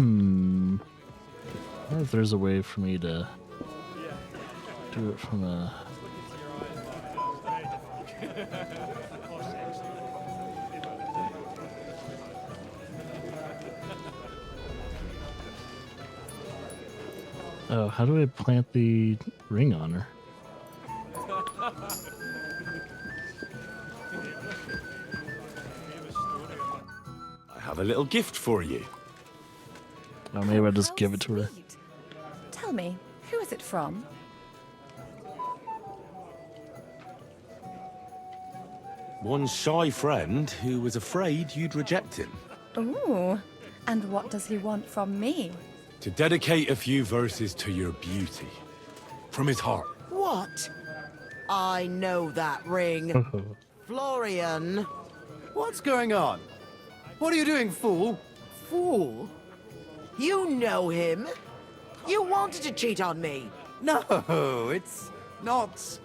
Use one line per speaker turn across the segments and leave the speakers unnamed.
Hmm. I wonder if there's a way for me to do it from a... Oh, how do I plant the ring on her?
I have a little gift for you.
Oh, maybe I'll just give it to her.
Sweet. Tell me, who is it from?
One shy friend who was afraid you'd reject him.
Ooh, and what does he want from me?
To dedicate a few verses to your beauty. From his heart.
What? I know that ring. Florian.
What's going on? What are you doing, fool?
Fool? You know him. You wanted to cheat on me.
No, it's not...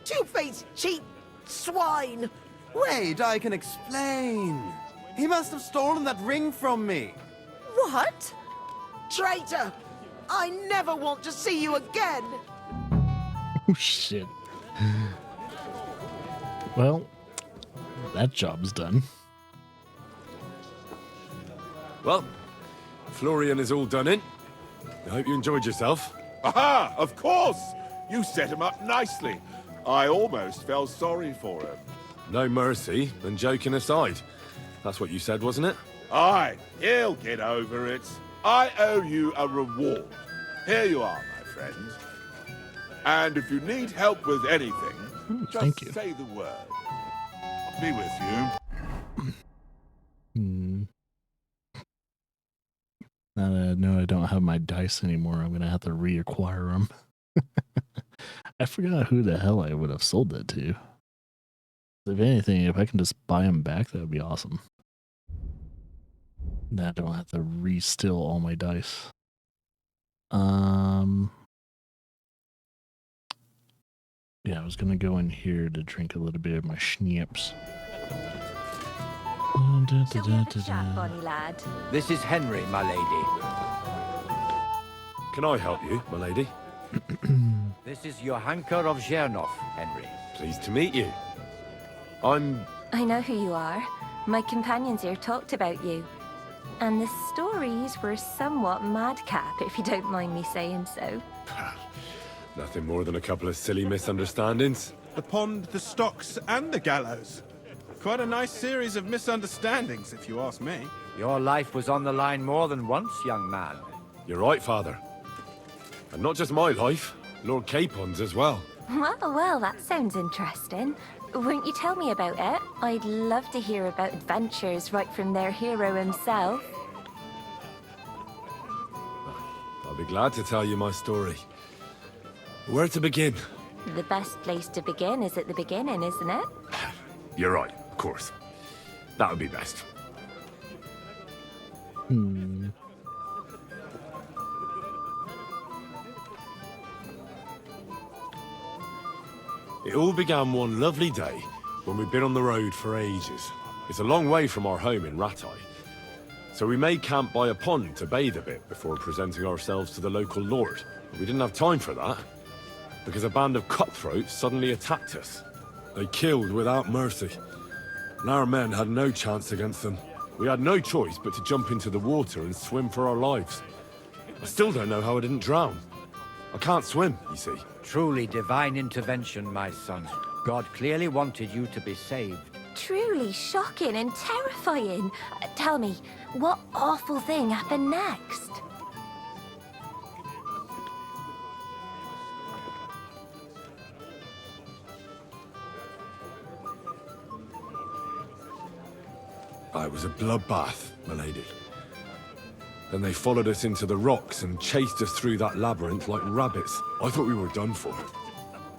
Two-faced cheat swine.
Wait, I can explain. He must have stolen that ring from me.
What?
Traitor. I never want to see you again.
Oh, shit. Well, that job's done.
Well, Florian is all done in. I hope you enjoyed yourself.
Aha! Of course! You set him up nicely. I almost felt sorry for him.
No mercy, and joking aside. That's what you said, wasn't it?
Aye, he'll get over it. I owe you a reward. Here you are, my friend. And if you need help with anything,
thank you.
just say the word. I'll be with you.
Hmm. Now that I know I don't have my dice anymore, I'm going to have to reacquire them. I forgot who the hell I would have sold that to. If anything, if I can just buy them back, that would be awesome. Then I don't have to re-steal all my dice. Yeah, I was going to go in here to drink a little bit of my schnapps.
Shall we have a chat, bonny lad?
This is Henry, my lady.
Can I help you, my lady?
This is Johanka of Zhernov, Henry.
Pleased to meet you.
I know who you are. My companions here talked about you. And the stories were somewhat madcap, if you don't mind me saying so.
Nothing more than a couple of silly misunderstandings.
The pond, the stocks, and the gallows. Quite a nice series of misunderstandings, if you ask me.
Your life was on the line more than once, young man.
You're right, Father. And not just my life, Lord Capon's as well.
Well, that sounds interesting. Won't you tell me about it? I'd love to hear about adventures right from their hero himself.
I'll be glad to tell you my story. Where to begin?
The best place to begin is at the beginning, isn't it?
You're right, of course. That would be best.
Hmm.
It all began one lovely day when we'd been on the road for ages. It's a long way from our home in Ratai. So we made camp by a pond to bathe a bit before presenting ourselves to the local lord. But we didn't have time for that, because a band of cutthroats suddenly attacked us. They killed without mercy, and our men had no chance against them. We had no choice but to jump into the water and swim for our lives. I still don't know how I didn't drown. I can't swim, you see.
Truly divine intervention, my son. God clearly wanted you to be saved.
Truly shocking and terrifying. Tell me, what awful thing happened next?
It was a bloodbath, my lady. Then they followed us into the rocks and chased us through that labyrinth like rabbits. I thought we were done for.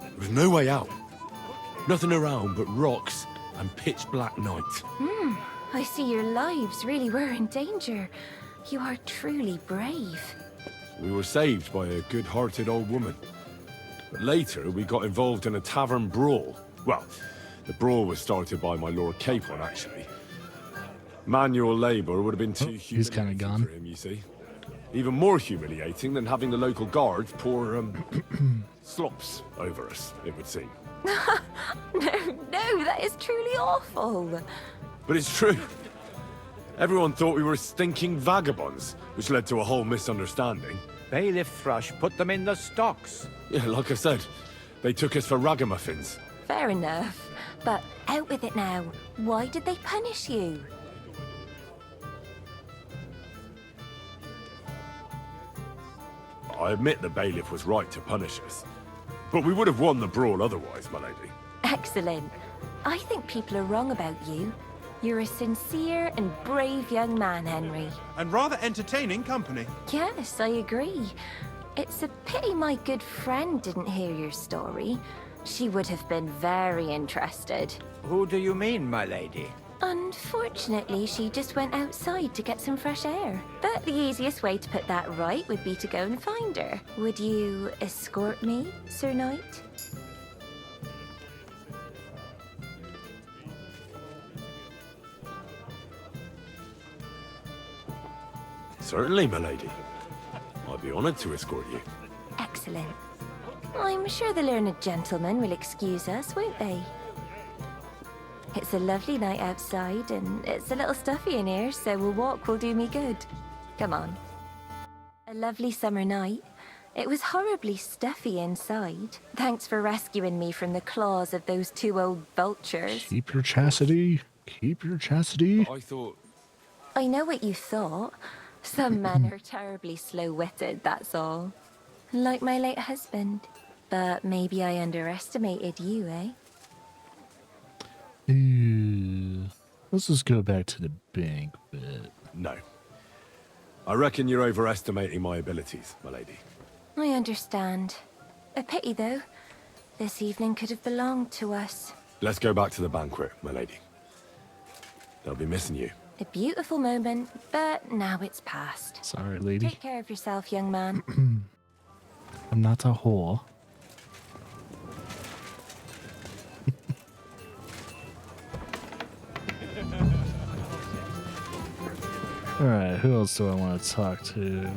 There was no way out. Nothing around but rocks and pitch black night.
I see your lives really were in danger. You are truly brave.
We were saved by a good-hearted old woman. But later, we got involved in a tavern brawl. Well, the brawl was started by my Lord Capon, actually. Manual labor would have been too
he's kinda
humiliating
gone.
for him, you see. Even more humiliating than having the local guards pour, slops over us, it would seem.
No, that is truly awful.
But it's true. Everyone thought we were stinking vagabonds, which led to a whole misunderstanding.
Bailiff Thrush put them in the stocks.
Yeah, like I said, they took us for ragamuffins.
Fair enough. But out with it now. Why did they punish you?
I admit the bailiff was right to punish us. But we would have won the brawl otherwise, my lady.
Excellent. I think people are wrong about you. You're a sincere and brave young man, Henry.
And rather entertaining company.
Yes, I agree. It's a pity my good friend didn't hear your story. She would have been very interested.
Who do you mean, my lady?
Unfortunately, she just went outside to get some fresh air. But the easiest way to put that right would be to go and find her. Would you escort me, Sir Knight?
Certainly, my lady. I'd be honored to escort you.
Excellent. I'm sure the learned gentlemen will excuse us, won't they? It's a lovely night outside, and it's a little stuffy in here, so a walk will do me good. Come on. A lovely summer night. It was horribly stuffy inside. Thanks for rescuing me from the claws of those two old vultures.
Keep your chastity. Keep your chastity.
I thought...
I know what you thought. Some men are terribly slow-witted, that's all. Like my late husband. But maybe I underestimated you, eh?
Let's just go back to the bank bit.
No. I reckon you're overestimating my abilities, my lady.
I understand. A pity, though. This evening could have belonged to us.
Let's go back to the banquet, my lady. They'll be missing you.
A beautiful moment, but now it's past.
Sorry, lady.
Take care of yourself, young man.
I'm not a whore. Alright, who else do I want to talk to?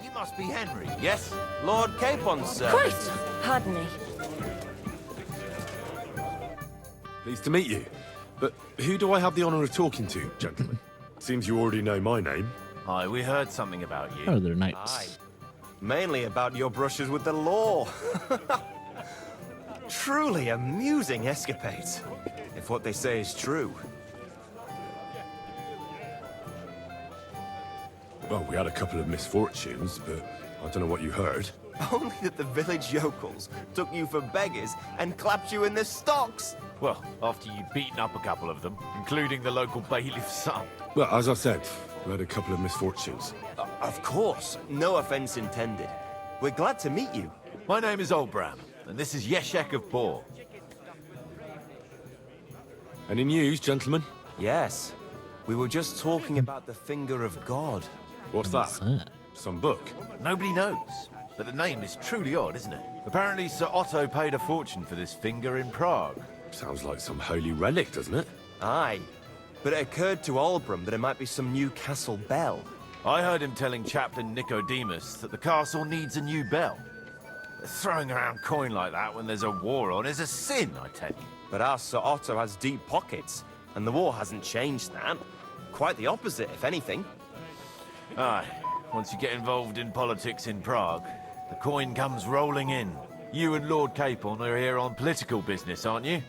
You must be Henry, yes? Lord Capon's servant.
Christ! Pardon me.
Pleased to meet you. But who do I have the honor of talking to, gentlemen? Seems you already know my name.
Aye, we heard something about you.
Oh, they're knights.
Mainly about your brushes with the law. Truly amusing escapades, if what they say is true.
Well, we had a couple of misfortunes, but I don't know what you heard.
Only that the village yokels took you for beggars and clapped you in the stocks.
Well, after you'd beaten up a couple of them, including the local bailiff's son.
Well, as I said, we had a couple of misfortunes.
Of course, no offense intended. We're glad to meet you.
My name is Olbram, and this is Yeshek of Bor.
Any news, gentlemen?
Yes. We were just talking about the finger of God.
What's that? Some book?
Nobody knows, but the name is truly odd, isn't it? Apparently Sir Otto paid a fortune for this finger in Prague.
Sounds like some holy relic, doesn't it?
Aye. But it occurred to Olbram that it might be some new castle bell.
I heard him telling Chaplain Nicodemus that the castle needs a new bell. Throwing around coin like that when there's a war on is a sin, I tell you.
But our Sir Otto has deep pockets, and the war hasn't changed that. Quite the opposite, if anything.
Aye, once you get involved in politics in Prague, the coin comes rolling in. You and Lord Capon are here on political business, aren't you?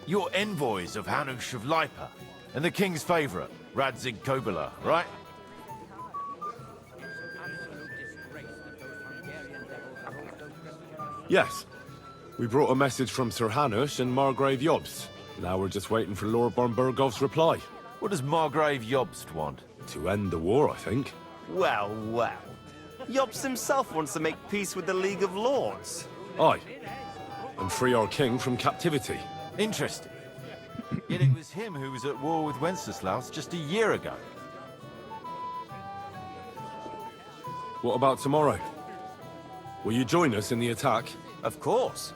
You're envoys of Hanush of Lipa, and the king's favourite, Radzig Kobyla, right?
Yes. We brought a message from Sir Hanush and Margrave Jobst. Now we're just waiting for Lord Bornbergov's reply.
What does Margrave Jobst want?
To end the war, I think.
Well, well. Jobst himself wants to make peace with the League of Lords.
Aye. And free our king from captivity.
Interesting. Yet it was him who was at war with Wenceslaus just a year ago.
What about tomorrow? Will you join us in the attack?
Of course.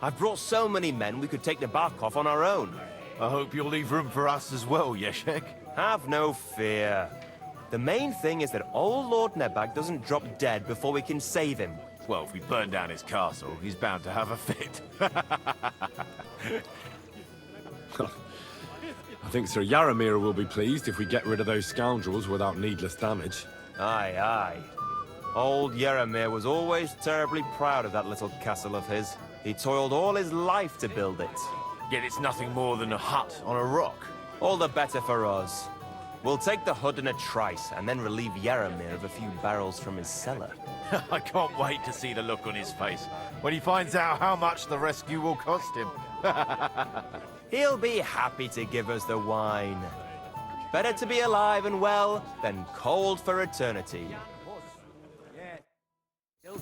I've brought so many men we could take the bark off on our own.
I hope you'll leave room for us as well, Yeshek.
Have no fear. The main thing is that old Lord Nebag doesn't drop dead before we can save him.
Well, if we burn down his castle, he's bound to have a fit.
I think Sir Yaramir will be pleased if we get rid of those scoundrels without needless damage.
Aye, aye. Old Yaramir was always terribly proud of that little castle of his. He toiled all his life to build it.
Yet it's nothing more than a hut on a rock.
All the better for us. We'll take the hood in a trice, and then relieve Yaramir of a few barrels from his cellar.
I can't wait to see the look on his face when he finds out how much the rescue will cost him.
He'll be happy to give us the wine. Better to be alive and well than cold for eternity.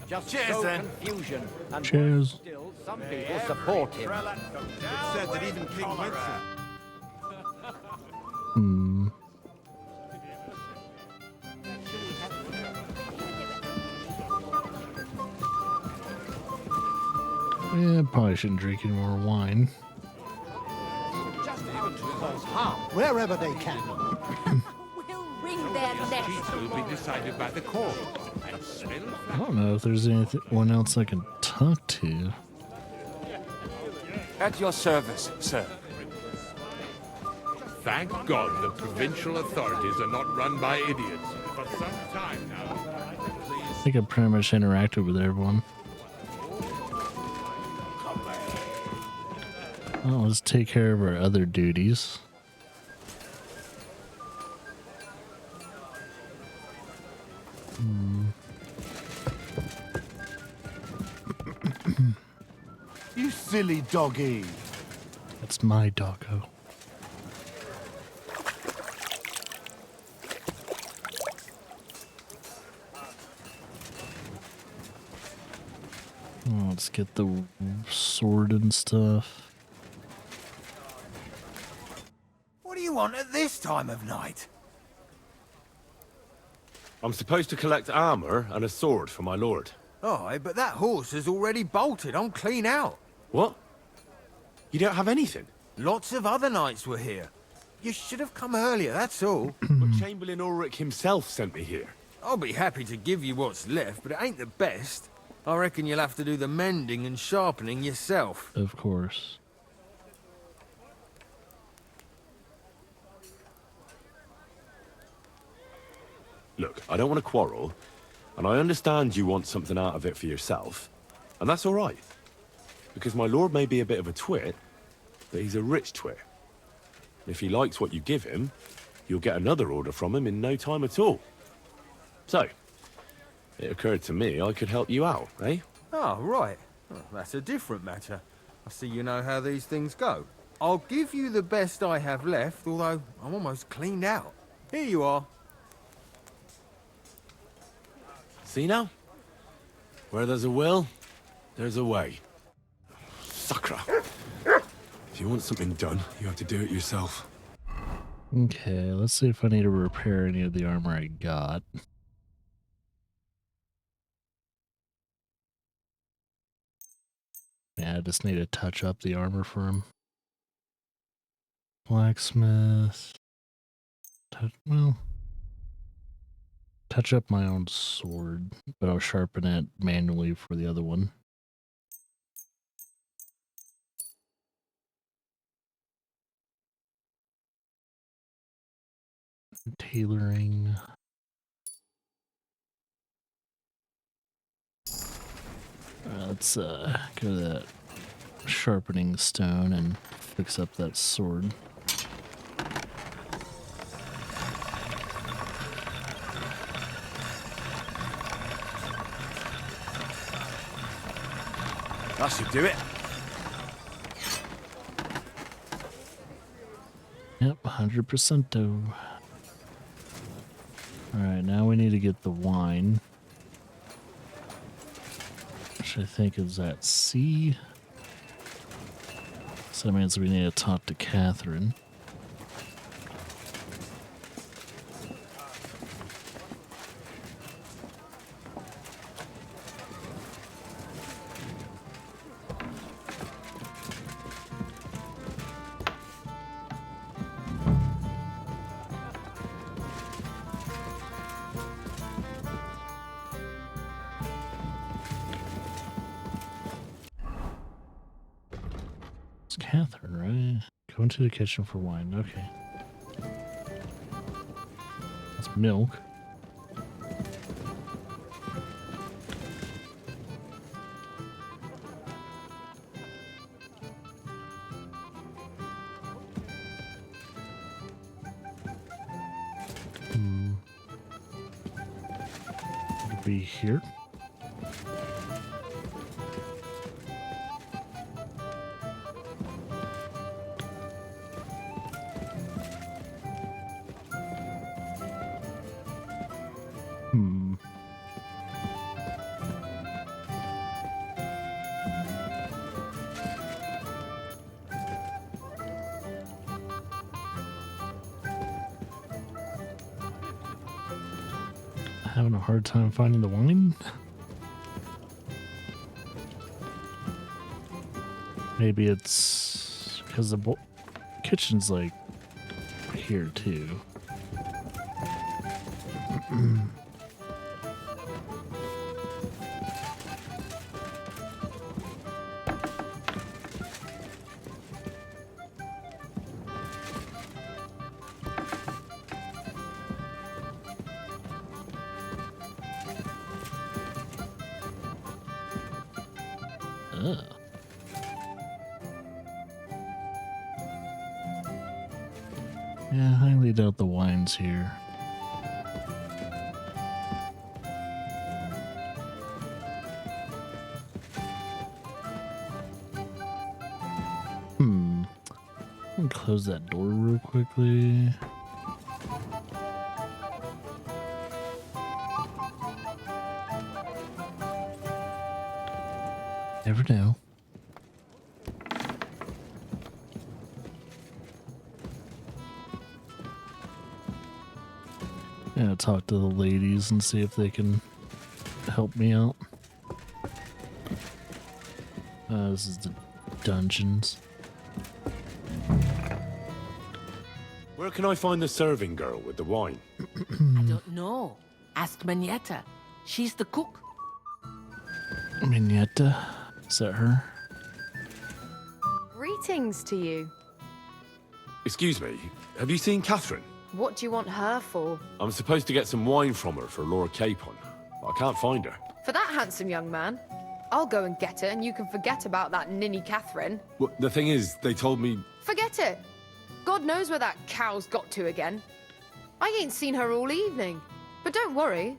Just
Cheers,
so
then.
confusion. And
Cheers.
still, some people support him.
It's said that even King Winston...
Hmm. Yeah, probably shouldn't drink any more wine.
Wherever they can.
We'll wring their necks.
will be decided by the court. And
I don't know if there's anyone else I can talk to.
At your service, sir.
Thank God the provincial authorities are not run by idiots. For some time now.
I think I pretty much interacted with everyone. Well, let's take care of our other duties.
You silly doggy.
That's my doggo. Oh, let's get the sword and stuff.
What do you want at this time of night?
I'm supposed to collect armor and a sword for my lord.
Aye, but that horse is already bolted. I'm clean out.
What? You don't have anything?
Lots of other knights were here. You should have come earlier, that's all.
But Chamberlain Ulrich himself sent me here.
I'll be happy to give you what's left, but it ain't the best. I reckon you'll have to do the mending and sharpening yourself.
Of course.
Look, I don't want to quarrel, and I understand you want something out of it for yourself, and that's all right. Because my lord may be a bit of a twit, but he's a rich twit. And if he likes what you give him, you'll get another order from him in no time at all. So, it occurred to me I could help you out, eh?
Oh, right. Well, that's a different matter. I see you know how these things go. I'll give you the best I have left, although I'm almost cleaned out. Here you are.
See now? Where there's a will, there's a way. Sucker. If you want something done, you have to do it yourself.
Okay, let's see if I need to repair any of the armor I got. Yeah, I just need to touch up the armor for him. Blacksmith. Touch up my own sword, but I'll sharpen it manually for the other one. Tailoring. Let's go to that sharpening stone and fix up that sword.
That should do it.
Yep, 100%. Alright, now we need to get the wine. Which I think is at C. So that means we need to talk to Catherine. It's Catherine, right? Go into the kitchen for wine. Okay. That's milk. It'll be here. Having a hard time finding the wine? Maybe it's because the kitchen's like here too. Yeah, I highly doubt the wine's here. Let me close that door real quickly. Never know. Yeah, talk to the ladies and see if they can help me out. This is the dungeons.
Where can I find the serving girl with the wine?
I don't know. Ask Manietta. She's the cook.
Mignetta? Is that her?
Greetings to you.
Excuse me, have you seen Catherine?
What do you want her for?
I'm supposed to get some wine from her for Lord Capon. I can't find her.
For that handsome young man? I'll go and get it, and you can forget about that ninny Catherine.
Well, the thing is, they told me...
Forget it! God knows where that cow's got to again. I ain't seen her all evening. But don't worry,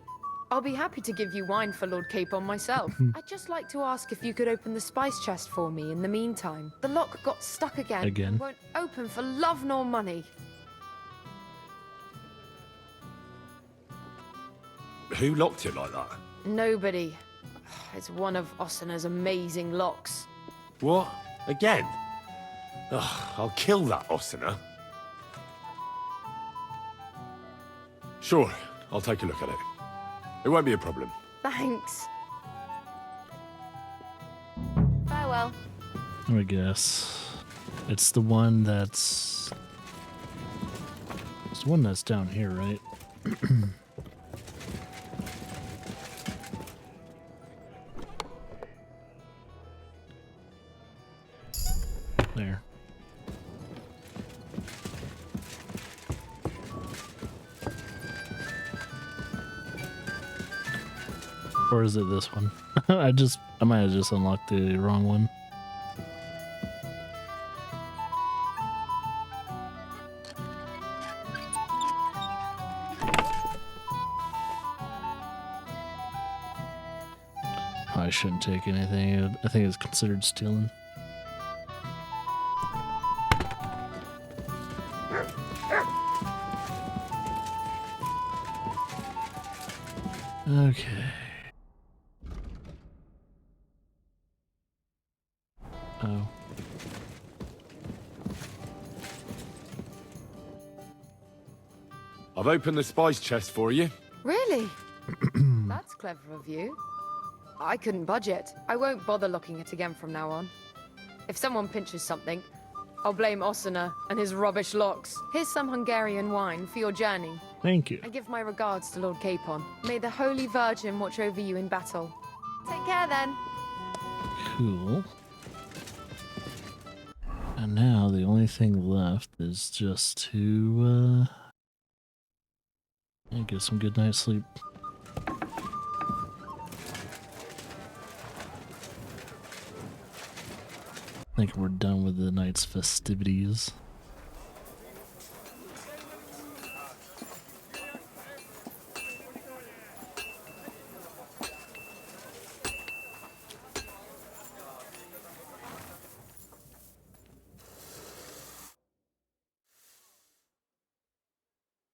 I'll be happy to give you wine for Lord Capon myself. I'd just like to ask if you could open the spice chest for me in the meantime. The lock got stuck again. And won't open for love nor money.
Who locked it like that?
Nobody. It's one of Ossina's amazing locks.
What? Again? Ugh, I'll kill that Ossina. Sure, I'll take a look at it. It won't be a problem.
Thanks. Farewell.
I guess. It's the one that's... It's the one that's down here, right? There. Or is it this one? I might have just unlocked the wrong one. I shouldn't take anything. I think it's considered stealing. Okay. Oh.
I've opened the spice chest for you.
Really? That's clever of you. I couldn't budget. I won't bother locking it again from now on. If someone pinches something, I'll blame Ossina and his rubbish locks. Here's some Hungarian wine for your journey.
Thank you.
And give my regards to Lord Capon. May the Holy Virgin watch over you in battle. Take care then.
Cool. And now the only thing left is just to get some good night's sleep. I think we're done with the night's festivities.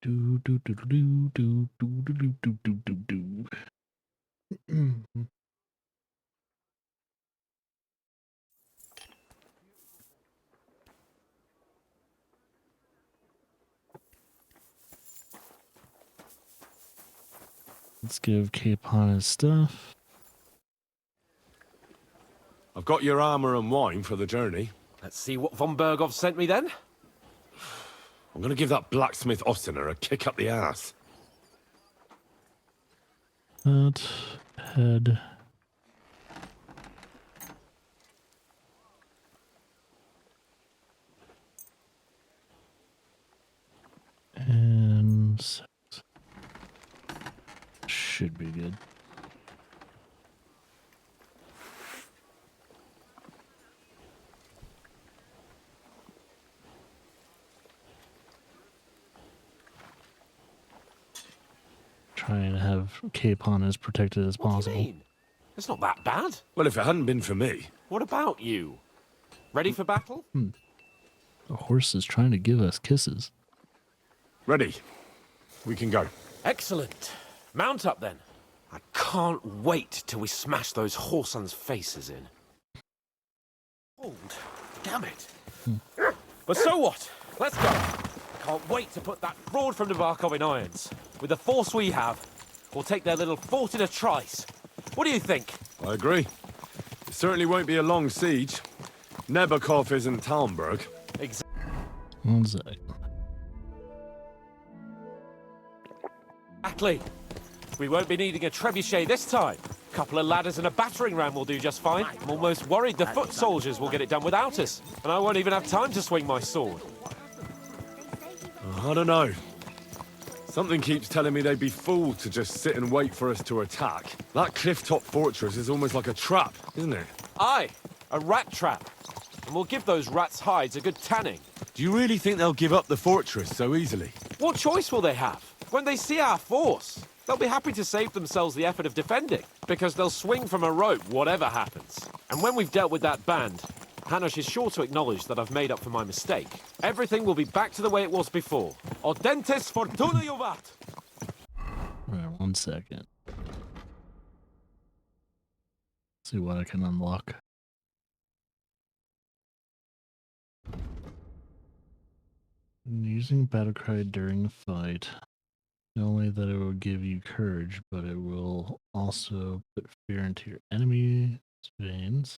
Do do do do do do do do do do do do. Let's give Capon his stuff.
I've got your armor and wine for the journey.
Let's see what von Berghoff sent me then.
I'm gonna give that blacksmith Ostener a kick up the ass.
That head. And should be good. Trying to have Capon as protected as possible.
What do you mean? It's not that bad.
Well, if it hadn't been for me.
What about you? Ready for battle?
The horse is trying to give us kisses.
Ready. We can go.
Excellent. Mount up then. I can't wait till we smash those whoresons' faces in. Hold. Damn it. But so what? Let's go. Can't wait to put that fraud from Navarkov in irons. With the force we have, we'll take their little fort in a trice. What do you think?
I agree. It certainly won't be a long siege. Nebakov isn't Talmberg.
One sec.
Exactly. We won't be needing a trebuchet this time. A couple of ladders and a battering ram will do just fine. I'm almost worried the foot soldiers will get it done without us. And I won't even have time to swing my sword.
I don't know. Something keeps telling me they'd be fooled to just sit and wait for us to attack. That cliff-top fortress is almost like a trap, isn't it?
Aye, a rat trap. And we'll give those rats' hides a good tanning.
Do you really think they'll give up the fortress so easily?
What choice will they have? When they see our force, they'll be happy to save themselves the effort of defending, because they'll swing from a rope whatever happens. And when we've dealt with that band, Hanush is sure to acknowledge that I've made up for my mistake. Everything will be back to the way it was before. Audentes fortuna juvat!
Alright, 1 second. See what I can unlock. Using battle cry during the fight. Not only that it will give you courage, but it will also put fear into your enemy's veins.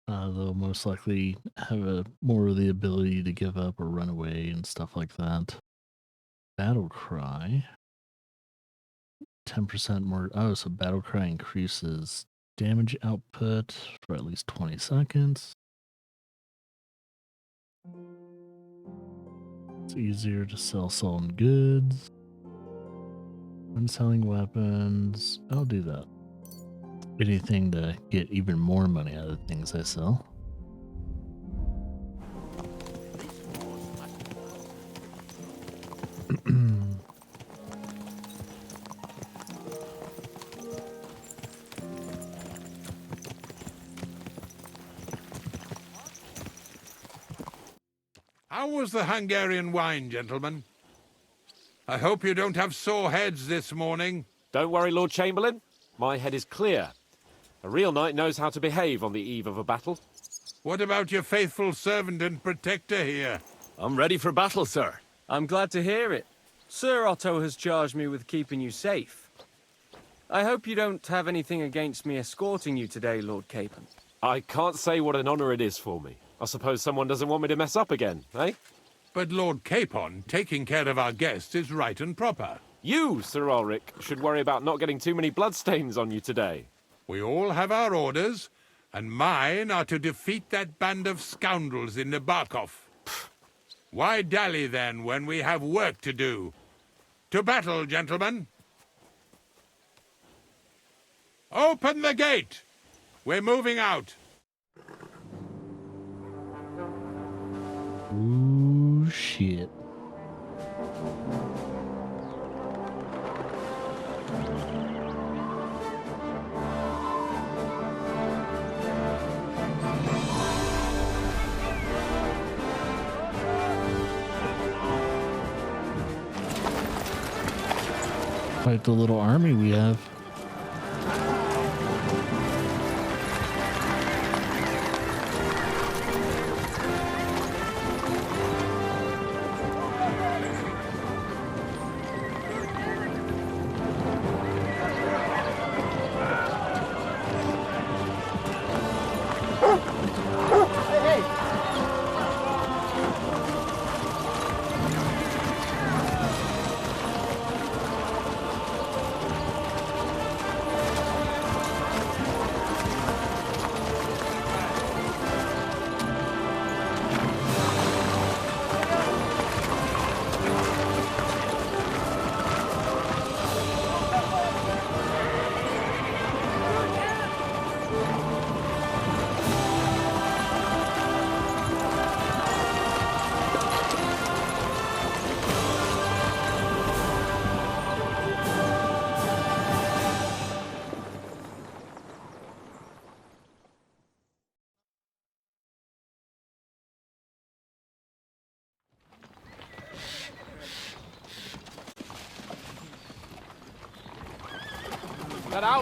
They'll most likely have more of the ability to give up or run away and stuff like that. Battle cry. 10% more. Oh, so battle cry increases damage output for at least 20 seconds. It's easier to sell stolen goods. When selling weapons, I'll do that. Anything to get even more money out of the things I sell.
How was the Hungarian wine, gentlemen? I hope you don't have sore heads this morning.
Don't worry, Lord Chamberlain. My head is clear. A real knight knows how to behave on the eve of a battle.
What about your faithful servant and protector here?
I'm ready for battle, sir.
I'm glad to hear it. Sir Otto has charged me with keeping you safe. I hope you don't have anything against me escorting you today, Lord Capon.
I can't say what an honor it is for me. I suppose someone doesn't want me to mess up again, eh?
But Lord Capon, taking care of our guests is right and proper.
You, Sir Ulrich, should worry about not getting too many bloodstains on you today.
We all have our orders.
And mine are to defeat that band of scoundrels in Nabokov. Why dally then when we have work to do? To battle, gentlemen! Open the gate! We're moving out.
Ooh, shit. Quite the little army we have.
That outlaw